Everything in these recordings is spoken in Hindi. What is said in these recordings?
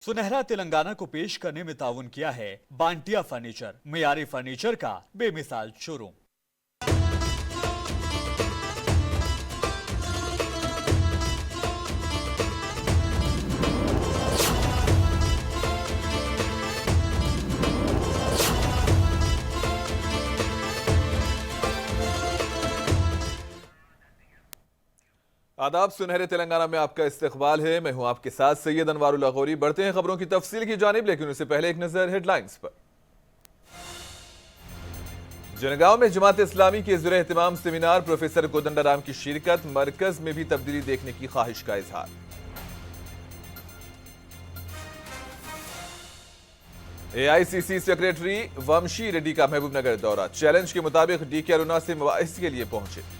सुनहरा तेलंगाना को पेश करने में ताउन किया है बांटिया फर्नीचर, मियारी फर्नीचर का बेमिसाल शोरूम। आदाब, सुनहरे तेलंगाना में आपका इस्तकबाल है। मैं हूं आपके साथ सैयद अनवारुल अगौरी। बढ़ते हैं खबरों की तफसील की जानिब, लेकिन उससे पहले एक नजर हेडलाइंस पर। जनगांव में जमात इस्लामी के ज़रिए एहतमाम सेमिनार, प्रोफेसर कोदंडाराम की शिरकत, मरकज में भी तब्दीली देखने की ख्वाहिश का इजहार। एआईसीसी सेक्रेटरी वंशी रेड्डी का महबूबनगर दौरा, चैलेंज के मुताबिक डीके अरुणा से मुबाहिस के लिए पहुंचे।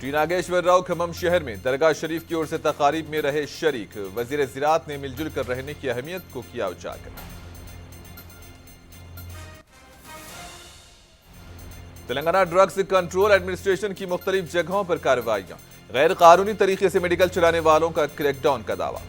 टी नागेश्वर राव खम्मम शहर में दरगाह शरीफ की ओर से तकारीब में रहे शरीक, वजीर ज़राअत ने मिलजुल कर रहने की अहमियत को किया उजागर। तेलंगाना ड्रग्स कंट्रोल एडमिनिस्ट्रेशन की मुख्तलिफ जगहों पर कार्रवाइयां, गैर कानूनी तरीके से मेडिकल चलाने वालों का क्रैकडाउन का दावा।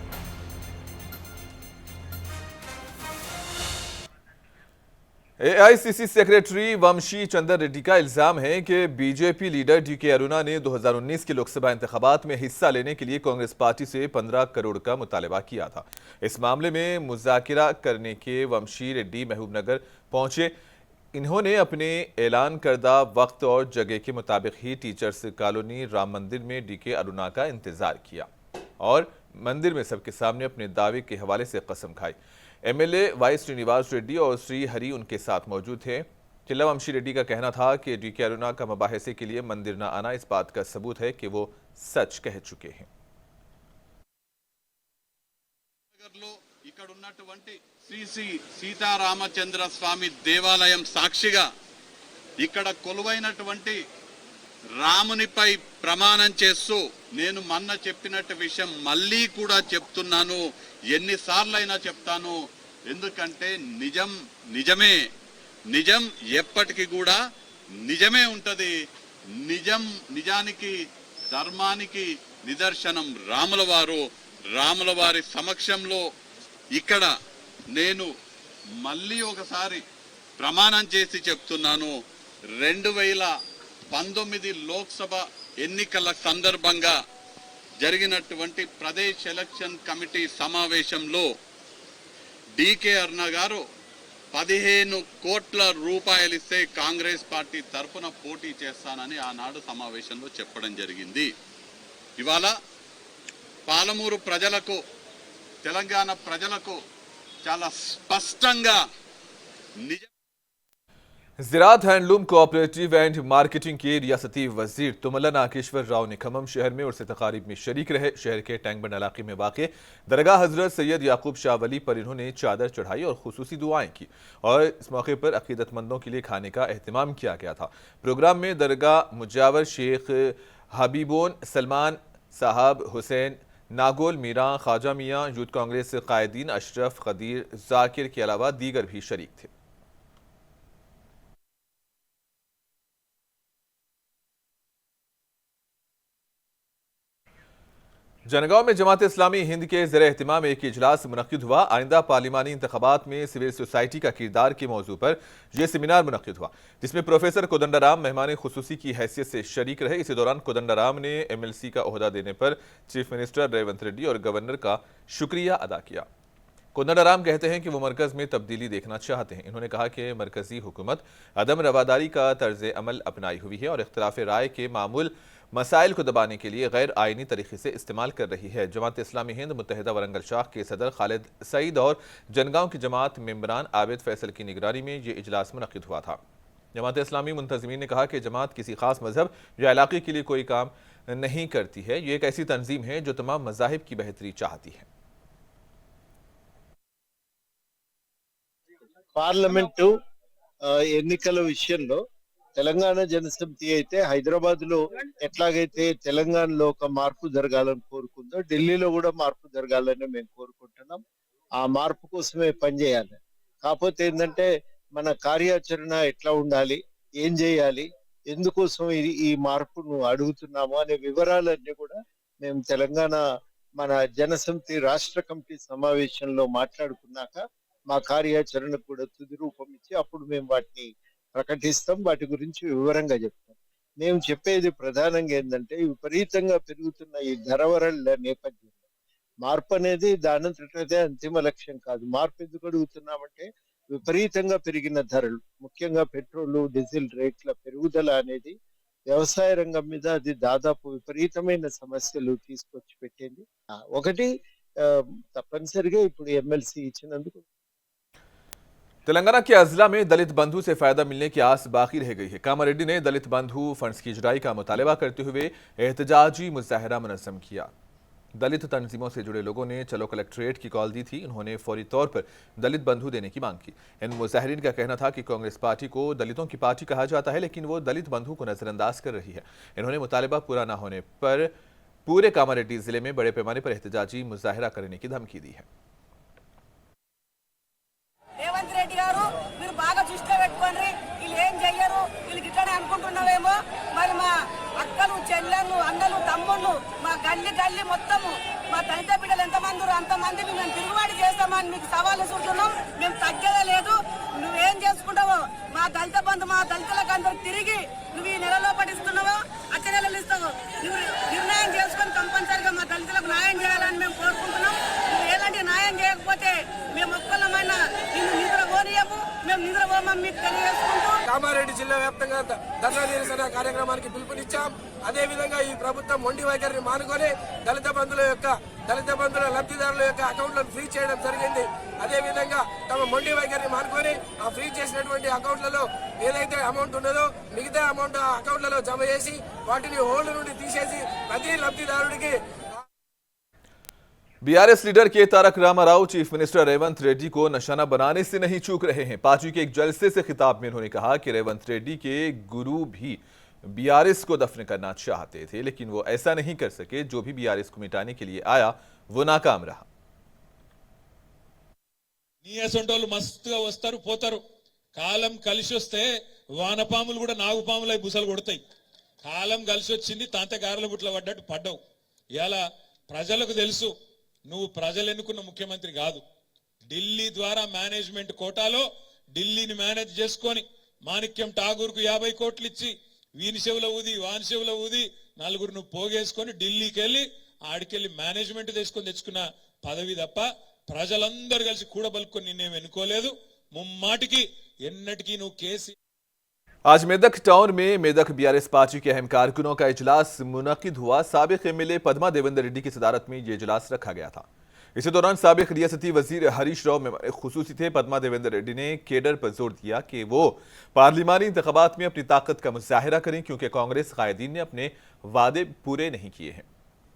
एआईसीसी सेक्रेटरी वंशी चंद्र रेड्डी का इल्जाम है कि बीजेपी लीडर डीके अरुणा ने 2019 के लोकसभा इंतखाबात में हिस्सा लेने के लिए कांग्रेस पार्टी से 15 करोड़ का मुतालबा किया था। इस मामले में मुज़ाकिरा करने के वंशी रेड्डी महबूबनगर पहुंचे। इन्होंने अपने ऐलान करदा वक्त और जगह के मुताबिक ही टीचर्स कॉलोनी राम मंदिर में डीके अरुणा का इंतजार किया और मंदिर में सबके सामने अपने दावे के हवाले से कसम खाई। एमएलए वाई श्रीनिवास रेड्डी और श्री हरि उनके साथ मौजूद थे। चिल्ला वंशी रेड्डी का कहना था कि डीके अरुणा का मुबाहिसे के लिए मंदिर न आना इस बात का सबूत है कि वो सच कह चुके हैं। శ్రీ శ్రీ సీతారామచంద్ర స్వామి దేవాలయం సాక్షిగా ఇక్కడ కొలువైనటువంటి రామునిపై ప్రమాణం చేస్తూ నేను మొన్న చెప్పినట్టు విషయం మళ్ళీ కూడా చెప్తున్నాను, ఎన్నిసార్లైనా చెప్తాను, ఎందుకంటే నిజం నిజమే, నిజం ఎప్పటికీ కూడా నిజమే ఉంటది। నిజం నిజానికి ధర్మానికి నిదర్శనం రాముల వారి సమక్షంలో ఇక్కడ నేను మళ్ళీ ఒకసారి ప్రమాణం చేసి చెప్తున్నాను, 2019 లోక్సభ ఎన్నికల సందర్భంగా జరిగినటువంటి ప్రదేశ్ ఎలక్షన్ కమిటీ సమావేశంలో డీకే అరుణ గారు 15 కోట్ల రూపాయలు ఇస్తే కాంగ్రెస్ పార్టీ తరఫున పోటీ చేస్తానని ఆనాడు సమావేశంలో చెప్పడం జరిగింది। ఇవాళ పాలమూరు ప్రజలకు, తెలంగాణ ప్రజలకు చాలా స్పష్టంగా ज़राअत हैंडलूम कोऑपरेटिव एंड मार्केटिंग के रियासती वजीर तुमला नागेश्वर राव ने खम्मम शहर में उर्स तकारीब में शरीक रहे। शहर के टैंकबंड इलाके में वाक़ दरगाह हजरत सैयद याकूब शाह वली पर इन्होंने चादर चढ़ाई और खुसूसी दुआएं की और इस मौके पर अकीदतमंदों के लिए खाने का एहतमाम किया गया था। प्रोग्राम में दरगाह मुजावर शेख हबीबोन सलमान साहब, हुसैन नागोल मीरा, ख्वाजा मियाँ, यूथ कांग्रेस कायदीन अशरफ खदीर जाकिर के अलावा दीगर भी शरीक थे। जनगांव में जमात इस्लामी हिंद के ज़रिए एहतमाम एक इजलास मुनक्किद हुआ। आइंदा पार्लिमानी इंतखाबात में सिविल सोसाइटी का किरदार के मौजू पर यह सेमिनार मुनक्किद हुआ, जिसमें प्रोफेसर कोदंडाराम मेहमान खुसूसी की हैसियत से शरीक रहे। इसी दौरान कोदंडाराम ने एमएलसी का ओहदा देने पर चीफ मिनिस्टर रेवंत रेड्डी और गवर्नर का शुक्रिया अदा किया। कोदंडाराम कहते हैं कि वो मरकज़ में तब्दीली देखना चाहते हैं। इन्होंने कहा कि मरकजी हुकूमत अदम रवादारी का तर्ज अमल अपनाई हुई है और इख्तिलाफ राय के मामूल मसाइल को दबाने के लिए गैर आइनी तरीके से इस्तेमाल कर रही है। जमात इस्लामी हिंद मुत्तहिदा वरंगल शाख के सदर खालिद सईद और जनगांव की जमात मेंबरान आबिद फैसल की निगरानी में ये इजलास मुनक्किद हुआ था। जमात इस्लामी मुंतज़मीन ने कहा कि जमात किसी खास मजहब या इलाके के लिए कोई काम नहीं करती है। ये एक ऐसी तंजीम है जो तमाम मज़ाहिब की बेहतरी चाहती है। పార్లమెంటు ఎన్నికల విషయంలో తెలంగాణ జనసమితి అయితే హైదరాబాద్ లో ఎట్లాగైతే తెలంగాణలో ఒక మార్పు జరగాలని కోరుకుందో ఢిల్లీలో కూడా మార్పు జరగాలని మేము కోరుకుంటున్నాం। ఆ మార్పు కోసమే పనిచేయాలి। కాకపోతే ఏంటంటే మన కార్యాచరణ ఎట్లా ఉండాలి, ఏం చేయాలి, ఎందుకోసం ఈ మార్పును అడుగుతున్నాము అనే వివరాలన్నీ కూడా మేము తెలంగాణ మన జనసమితి రాష్ట్ర కమిటీ సమావేశంలో మాట్లాడుకున్నాక మా కార్యాచరణకు కూడా తుది రూపం ఇచ్చి అప్పుడు మేము వాటిని ప్రకటిస్తాం, వాటి గురించి వివరంగా చెప్తాం. మేము చెప్పేది ప్రధానంగా ఏంటంటే విపరీతంగా పెరుగుతున్న ఈ ధరవరల నేపథ్యంలో మార్పు అనేది దానంతటదే అంతిమ లక్ష్యం కాదు. మార్పు ఎందుకు అడుగుతున్నామంటే విపరీతంగా పెరిగిన ధరలు, ముఖ్యంగా పెట్రోల్ డీజిల్ రేట్ల పెరుగుదల అనేది వ్యవసాయ రంగం మీద అది దాదాపు విపరీతమైన సమస్యలు తీసుకొచ్చి పెట్టింది. ఒకటి తప్పనిసరిగా ఇప్పుడు ఎమ్మెల్సీ ఇచ్చినందుకు तेलंगाना के अजला में दलित बंधु से फायदा मिलने की आस बाकी रह गई है। कामारेड्डी ने दलित बंधु फंड्स की इजराई का मुतालबा करते हुए एहतजाजी मुजाहरा मुनज़्ज़म किया। दलित तंजीमों से जुड़े लोगों ने चलो कलेक्ट्रेट की कॉल दी थी। उन्होंने फौरी तौर पर दलित बंधु देने की मांग की। इन मुजाहिरीन का कहना था कि कांग्रेस पार्टी को दलितों की पार्टी कहा जाता है, लेकिन वो दलित बंधु को नजरअंदाज कर रही है। इन्होंने मुतालबा पूरा न होने पर पूरे कामारेड्डी जिले में बड़े पैमाने पर एहतजाजी मुजाहरा करने की धमकी दी है। రేవంత్ రెడ్డి గారు మీరు బాగా దృష్టిలో పెట్టుకోండి, వీళ్ళు ఏం చెయ్యరు, వీళ్ళకి ఇట్లనే అనుకుంటున్నావేమో. మరి మా అక్కలు చెల్లెళ్ళు అన్నలు తమ్ముళ్ళు మా గల్లి మొత్తము మా దళిత బిడ్డలు ఎంతమంది అంతమందిని మేము తిరుగుబాటు చేస్తామని మీకు సవాలు చూస్తున్నాం. మేము తగ్గేదే లేదు. నువ్వేం చేసుకుంటావో మా దళిత బంధు మా దళితులకు అందరూ తిరిగి నువ్వు ఈ నెలలో పడిస్తున్నావో అచ్చ నెలలు ఇస్తావు. నువ్వు నిర్ణయం చేసుకొని కంపల్సరిగా మా దళితులకు న్యాయం చేయాలని మేము కోరుకుంటున్నాం. నువ్వు ఎలాంటి న్యాయం చేయకపోతే మేము ఒక్కళ్ళమైనా నిన్ను నిద్రపోనియము, మేము నిద్రపోమని మీకు తెలియజేసుకుంటూ కామారెడ్డి జిల్లా వ్యాప్తంగా ధర్నా నిరసన కార్యక్రమానికి పిలుపునిచ్చాం. అదేవిధంగా ఈ ప్రభుత్వం మొండి వైఖరిని మానుకొని దళిత బంధువుల లబ్ధిదారుల యొక్క అకౌంట్లను ఫ్రీ చేయడం జరిగింది. అదేవిధంగా తమ మొండి వైఖరిని మానుకొని ఆ ఫ్రీ చేసినటువంటి అకౌంట్లలో ఏదైతే అమౌంట్ ఉన్నదో మిగతా అమౌంట్ ఆ అకౌంట్లలో జమ చేసి వాటిని హోల్డ్ నుండి తీసేసి ప్రతి లబ్ధిదారుడికి बीआरएस लीडर के तारक रामाराव चीफ मिनिस्टर रेवंत रेड्डी को निशाना बनाने से नहीं चूक रहे हैं। पार्टी के एक जलसे से खिताब में उन्होंने कहा कि रेवंत रेड्डी के गुरु भी बीआरएस को दफन करना चाहते थे, लेकिन वो ऐसा नहीं कर सके। जो भी बीआरएस को मिटाने के लिए आया वो नाकाम रहा। నీ అసంటోళ్ళు మస్తుగా వస్తారు పోతారు. కాలం కలిసి వస్తే వానపాములు కూడా నాగుపాములై బుసలు కొడతాయి. కాలం కలిసి వచ్చింది, తాంతగారల బుట్ల పడ్డట్టు పడ్డావు. ఇలా ప్రజలకు తెలుసు నువ్వు ప్రజలు ఎన్నుకున్న ముఖ్యమంత్రి కాదు. ఢిల్లీ ద్వారా మేనేజ్మెంట్ కోటాలో ఢిల్లీని మేనేజ్ చేసుకొని మాణిక్యం ఠాగూర్కు 50 కోట్లు ఇచ్చి వీని చెవుల ఊది వాని చెవుల ఊది నలుగురు నువ్వు పోగేసుకొని ఢిల్లీకి వెళ్ళి ఆడికెళ్ళి మేనేజ్మెంట్ తెచ్చుకున్న పదవి తప్ప ప్రజలందరూ కలిసి కూడబలుకొని నిన్నేం ఎన్నుకోలేదు. ముమ్మాటికి ఎన్నటికీ నువ్వు కేసీ। आज मेदक टाउन में मेदक बीआरएस पार्टी के अहम कारकुनों का इजलास मुनक्किद हुआ। साबिक एमएलए पद्मा देवेंद्र रेड्डी की सदारत में ये इजलास रखा गया था। इसी दौरान साबिक रियासती वजीर हरीश राव मेहमान खुसूसी थे। पद्मा देवेंद्र रेड्डी ने केडर पर जोर दिया कि वो पार्लिमानी इंतखाबात में अपनी ताकत का मुजाहिरा करें, क्योंकि कांग्रेस कायदीन ने अपने वादे पूरे नहीं किए हैं।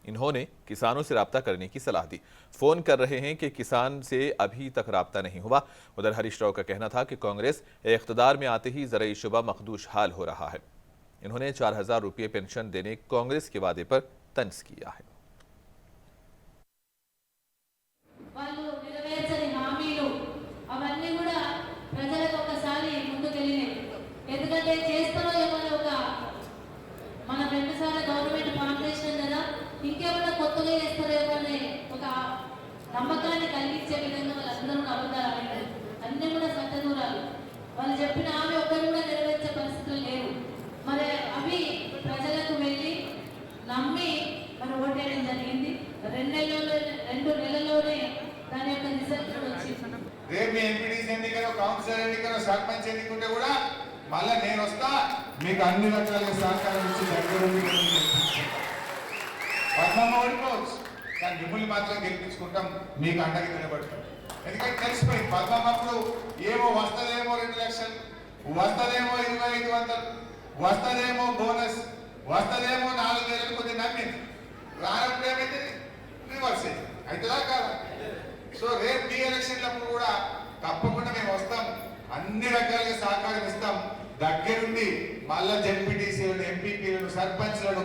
इन्होंने किसानों से राब्ता करने की सलाह दी। फोन कर रहे हैं कि किसान से अभी तक राब्ता नहीं हुआ। उधर हरीश राव का कहना था कि कांग्रेस इख्तिदार में आते ही ज़राई शुबा मखदूश हाल हो रहा है। इन्होंने 4000 रुपये पेंशन देने कांग्रेस के वादे पर तंज किया है। ఇంకేమైనా కొత్తగా చేస్తారేమో అనే ఒక నమ్మకాన్ని కలిగించే విధంగా వాళ్ళందరూ అబద్ధాలు ఆడారు. అన్నీ కూడా సత్యదూరాలు. వాళ్ళు చెప్పిన ఆమె ఒక్కరు కూడా నెరవేర్చే పరిస్థితులు లేవు. మరి అవి ప్రజలకు వెళ్ళి నమ్మి మరి ఓటేయడం జరిగింది. 2 నెలల్లోనే దాని యొక్క రిజల్ట్ వచ్చింది. రేపు మీ ఎంపీటీసీ ఎన్నికలో కౌన్సిలర్ ఎన్నికలో సర్పంచ్ ఎన్నికుంటే కూడా మళ్ళీ నేను వస్తా, మీకు అన్ని రకాల సహకారం ఇచ్చి దగ్గరుండి పద్మమ్మ ఓడిపోవచ్చు, కానీ మిమ్మల్ని మాత్రం గెలిపించుకుంటాం, మీకు అండగా నిలబడతాం. ఎందుకంటే తెలిసిపోయింది పద్మమ్మప్పుడు ఏమో వస్తుందేమో 2 లక్షలు, వస్తుందేమో 2500, వస్తుందేమో బోనస్, వస్తుందేమో 4000 కొద్ది నమ్మింది. రానప్పుడు ఏమైతే రివర్స్ అవుతుందా కాదా? సో రేపు మీ ఎలక్షన్లప్పుడు కూడా తప్పకుండా మేము వస్తాం, అన్ని రకాలుగా సహకారం ఇస్తాం, దగ్గరుండి మళ్ళా జెడ్పీటీసీలను ఎంపీపీలను సర్పంచ్లను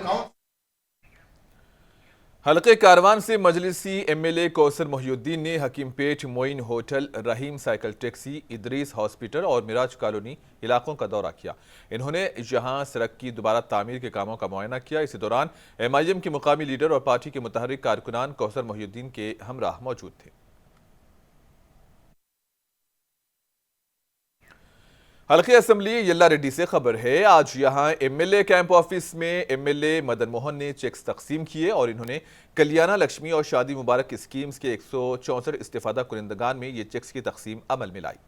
हल्के कारवान से मजलिसी एमएलए कौसर मोहिउद्दीन ने हकीमपेट मोइन होटल, रहीम साइकिल टैक्सी, इदरीस हॉस्पिटल और मिराज कॉलोनी इलाकों का दौरा किया। इन्होंने जहां सड़क की दोबारा तामीर के कामों का मुआयना किया। इसी दौरान एमआईएम के मुकामी लीडर और पार्टी के मुतहर्रिक कारकुनान कौसर मोहिउद्दीन के हमरा मौजूद थे। हल्के असम्बली यल्ला रेड्डी से खबर है, आज यहां एमएलए कैंप ऑफिस में एमएलए मदन मोहन ने चेक्स तकसीम किए और इन्होंने कल्याणा लक्ष्मी और शादी मुबारक स्कीम्स के 164 इस्तेफादा कुरिंदगान में ये चेक्स की तकसीम अमल में लाई।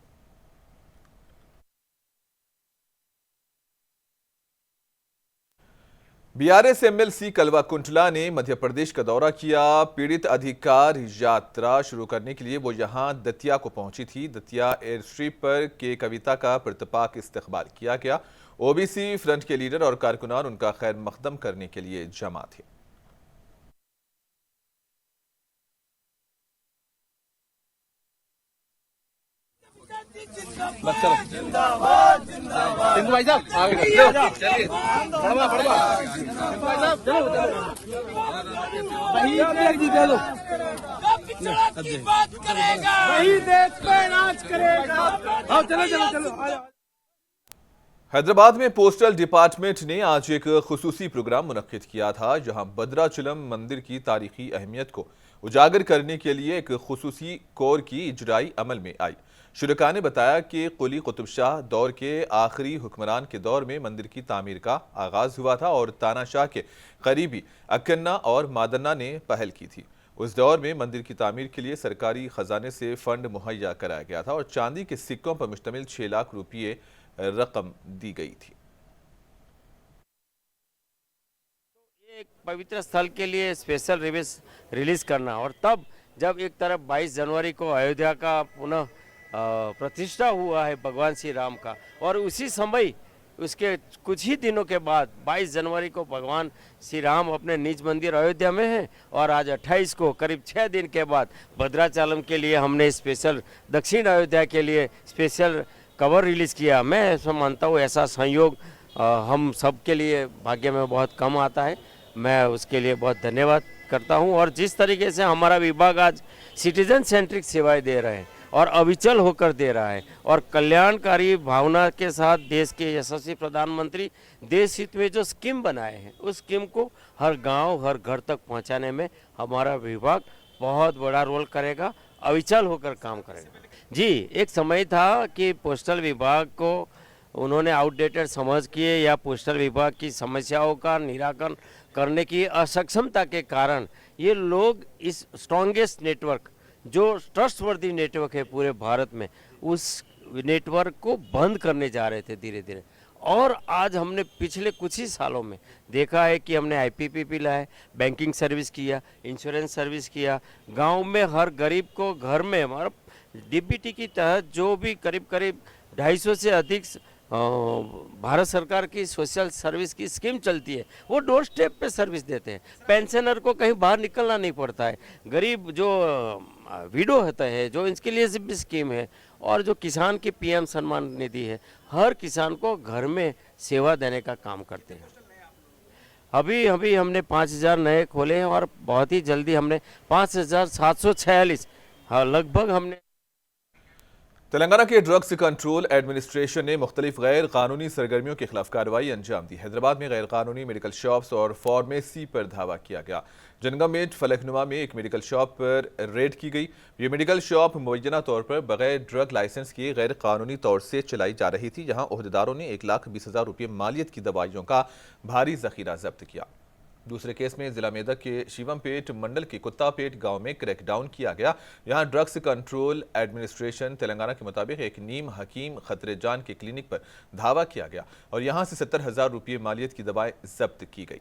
बीआरएस एमएलसी कलवा कुंटला ने मध्य प्रदेश का दौरा किया। पीड़ित अधिकार यात्रा शुरू करने के लिए वो यहां दतिया को पहुंची थी। दतिया एयर स्ट्रिप पर के कविता का प्रतिपाक इस्तकबाल किया गया। ओबीसी फ्रंट के लीडर और कारकुनान उनका खैर मकदम करने के लिए जमा थे। हैदराबाद में पोस्टल डिपार्टमेंट ने आज एक खुसूसी प्रोग्राम मुनक्किद किया था, जहां भद्राचलम मंदिर की तारीखी अहमियत को उजागर करने के लिए एक खुसूसी कोर की इजराई अमल में आई। शुरका ने बताया कि कुली कुतुब शाह दौर के आखिरी हुक्मरान के दौर में मंदिर की तामीर का आगाज हुआ था और तानाशाह के करीबी अक्कन्ना और मादन्ना ने पहल की थी। उस दौर में मंदिर की तामीर के लिए सरकारी खजाने से फंड मुहैया कराया गया था और चांदी के सिक्कों पर मुश्तमिल 6 लाख रुपये रकम दी गई थी। एक पवित्र स्थल के लिए स्पेशल रिलीज करना, और तब जब एक तरफ 22 जनवरी को अयोध्या का पुनः प्रतिष्ठा हुआ है भगवान श्री राम का, और उसी समय उसके कुछ ही दिनों के बाद 22 जनवरी को भगवान श्री राम अपने निज मंदिर अयोध्या में हैं, और आज 28 को करीब 6 दिन के बाद भद्राचलम के लिए हमने स्पेशल दक्षिण अयोध्या के लिए स्पेशल कवर रिलीज़ किया। मैं ऐसा मानता हूँ ऐसा संयोग हम सब के लिए भाग्य में बहुत कम आता है। मैं उसके लिए बहुत धन्यवाद करता हूँ। और जिस तरीके से हमारा विभाग आज सिटीजन सेंट्रिक सेवाएं दे रहे हैं और अविचल होकर दे रहा है, और कल्याणकारी भावना के साथ देश के यशस्वी प्रधानमंत्री देश हित में जो स्कीम बनाए हैं, उस स्कीम को हर गांव हर घर तक पहुंचाने में हमारा विभाग बहुत बड़ा रोल करेगा, अविचल होकर काम करेगा। जी, एक समय था कि पोस्टल विभाग को उन्होंने आउटडेटेड समझ किए या पोस्टल विभाग की समस्याओं का निराकरण करने की असक्षमता के कारण ये लोग इस स्ट्रॉन्गेस्ट नेटवर्क, जो ट्रस्टवर्दी नेटवर्क है पूरे भारत में, उस नेटवर्क को बंद करने जा रहे थे धीरे धीरे। और आज हमने पिछले कुछ ही सालों में देखा है कि हमने आईपीपीबी लाए, बैंकिंग सर्विस किया, इंश्योरेंस सर्विस किया, गांव में हर गरीब को घर में हमारा डीबीटी की तहत जो भी करीब करीब 250 से अधिक भारत सरकार की सोशल सर्विस की स्कीम चलती है, वो डोर स्टेप पे सर्विस देते हैं। पेंशनर को कहीं बाहर निकलना नहीं पड़ता है। गरीब जो विडो होता है, जो इसके लिए भी स्कीम है, और जो किसान की पीएम सम्मान निधि है, हर किसान को घर में सेवा देने का काम करते हैं। अभी हमने 5000 नए खोले हैं और बहुत ही जल्दी हमने 5746 लगभग हमने। तेलंगाना के ड्रग्स कंट्रोल एडमिनिस्ट्रेशन ने मुख्तलिफ गैर कानूनी सरगर्मियों के खिलाफ कार्रवाई अंजाम दी। हैदराबाद में गैर कानूनी मेडिकल शॉप्स और फार्मेसी पर धावा किया गया। जनगामेट फलकनुमा में एक मेडिकल शॉप पर रेड की गई। ये मेडिकल शॉप मुबैना तौर पर बगैर ड्रग लाइसेंस के गैर कानूनी तौर से चलाई जा रही थी, जहां ओहदेदारों ने 1,20,000 रुपये मालियत की दवाइयों का भारी जखीरा जब्त किया। दूसरे केस में जिला मेदक के शिवमपेट मंडल के कुत्तापेट गांव में क्रैकडाउन किया गया। यहां ड्रग्स कंट्रोल एडमिनिस्ट्रेशन तेलंगाना के मुताबिक एक नीम हकीम खतरे जान के क्लिनिक पर धावा किया गया और यहां से 70,000 रुपये मालियत की दवाएं जब्त की गई।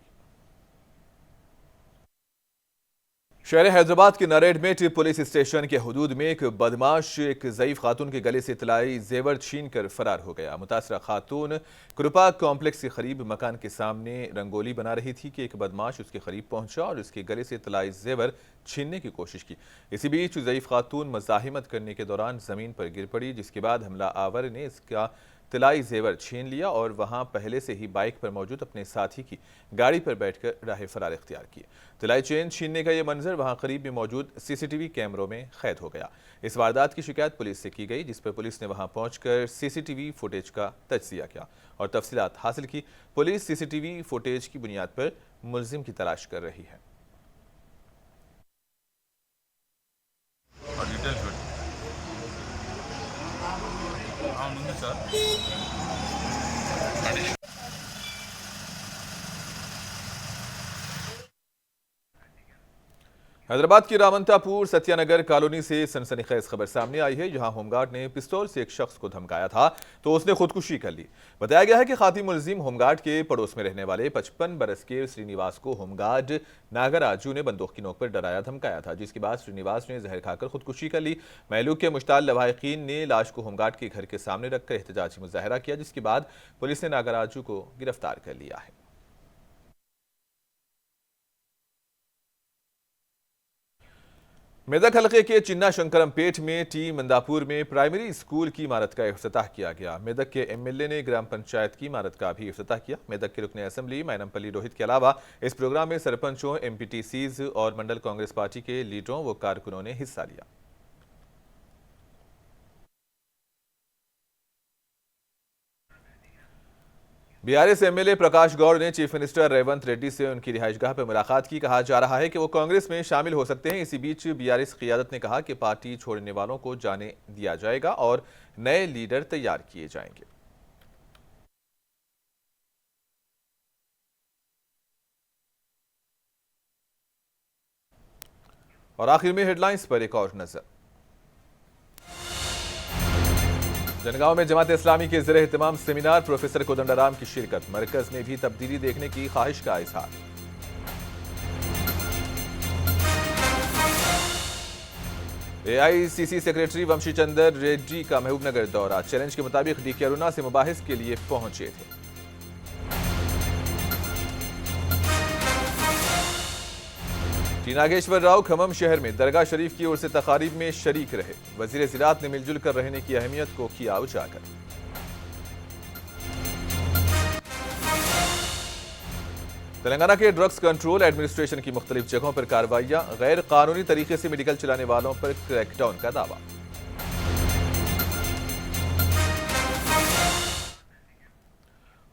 शहर हैदराबाद के नरेडमेट पुलिस स्टेशन के हुदूद में एक बदमाश एक ज़ईफ खातून के गले से तलाई जेवर छीन कर फरार हो गया। मुतासरा खातून कृपा कॉम्प्लेक्स के करीब मकान के सामने रंगोली बना रही थी कि एक बदमाश उसके करीब पहुंचा और उसके गले से तलाई जेवर छीनने की कोशिश की। इसी बीच ज़ईफ खातून मज़ाहिमत करने के दौरान ज़मीन पर गिर पड़ी, जिसके बाद हमला आवर ने इसका तिलाई जेवर छीन लिया और वहां पहले से ही बाइक पर मौजूद अपने साथी की गाड़ी पर बैठकर राह फरार इख्तियार किए। तिलाई चेन छीनने का यह मंजर वहां करीब में मौजूद सीसीटीवी कैमरों में कैद हो गया। इस वारदात की शिकायत पुलिस से की गई, जिस पर पुलिस ने वहां पहुंचकर सीसीटीवी फुटेज का तज्जिया किया और तफसीलात हासिल की। पुलिस सीसीटीवी फुटेज की बुनियाद पर मुलजिम की तलाश कर रही है। हैदराबाद की रामंतापुर सत्यानगर कॉलोनी से सनसनीखेज खबर सामने आई है। यहां होमगार्ड ने पिस्तौल से एक शख्स को धमकाया था तो उसने खुदकुशी कर ली। बताया गया है कि खाती मुलजिम होमगार्ड के पड़ोस में रहने वाले 55 बरस के श्रीनिवास को होमगार्ड नागराजू ने बंदूक की नोक पर डराया धमकाया था, जिसके बाद श्रीनिवास ने जहर खाकर खुदकुशी कर ली। महलूक के मुश्ताल लवाहिकीन ने लाश को होमगार्ड के घर के सामने रखकर एहतजाजी मुजाहरा किया, जिसके बाद पुलिस ने नागराजू को गिरफ्तार कर लिया है। मेदक हलके के चिन्ना शंकरमपेट में टी मंदापुर में प्राइमरी स्कूल की इमारत का इफ्तिताह किया गया। मेदक के एमएलए ने ग्राम पंचायत की इमारत का भी इफ्तिताह किया। मेदक के रुकने असेंबली मैनमपल्ली रोहित के अलावा इस प्रोग्राम में सरपंचों, एमपीटीसीज और मंडल कांग्रेस पार्टी के लीडरों व कारकुनों ने हिस्सा लिया। बीआरएस एमएलए प्रकाश गौड़ ने चीफ मिनिस्टर रेवंत रेड्डी से उनकी रिहाइशगाह पर मुलाकात की। कहा जा रहा है कि वो कांग्रेस में शामिल हो सकते हैं। इसी बीच बीआरएस क़ियादत ने कहा कि पार्टी छोड़ने वालों को जाने दिया जाएगा और नए लीडर तैयार किए जाएंगे। और आखिर में हेडलाइंस पर एक और नजर। जनगांव में जमात इस्लामी के ज़रिए इत्तिमाम सेमिनार, प्रोफेसर कोदंडराम की शिरकत। मरकज में भी तब्दीली देखने की ख्वाहिश का इजहार। एआईसीसी सेक्रेटरी वंशी चंदर रेड्डी का महबूबनगर दौरा। चैलेंज के मुताबिक डीके अरुणा से मुबाहिस के लिए पहुंचे थे। टी नागेश्वर राव खमम शहर में दरगाह शरीफ की ओर से तकारीब में शरीक रहे। वजीर ज़राअत ने मिलजुल कर रहने की अहमियत को किया उजागर। तेलंगाना के ड्रग्स कंट्रोल एडमिनिस्ट्रेशन की मुख्तलिफ जगहों पर कार्रवाइयां। गैर कानूनी तरीके से मेडिकल चलाने वालों पर क्रैकडाउन का दावा।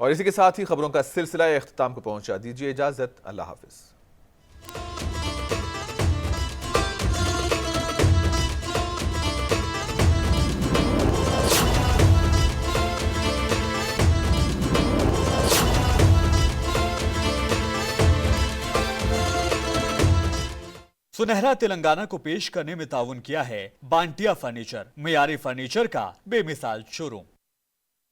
और इसी के साथ ही खबरों का सिलसिला इख्तिताम को पहुंचा। दीजिए इजाजत, अल्लाह हाफिज। सुनहरा तेलंगाना को पेश करने में ताउन किया है बांटिया फर्नीचर, मियारी फर्नीचर का बेमिसाल शोरूम।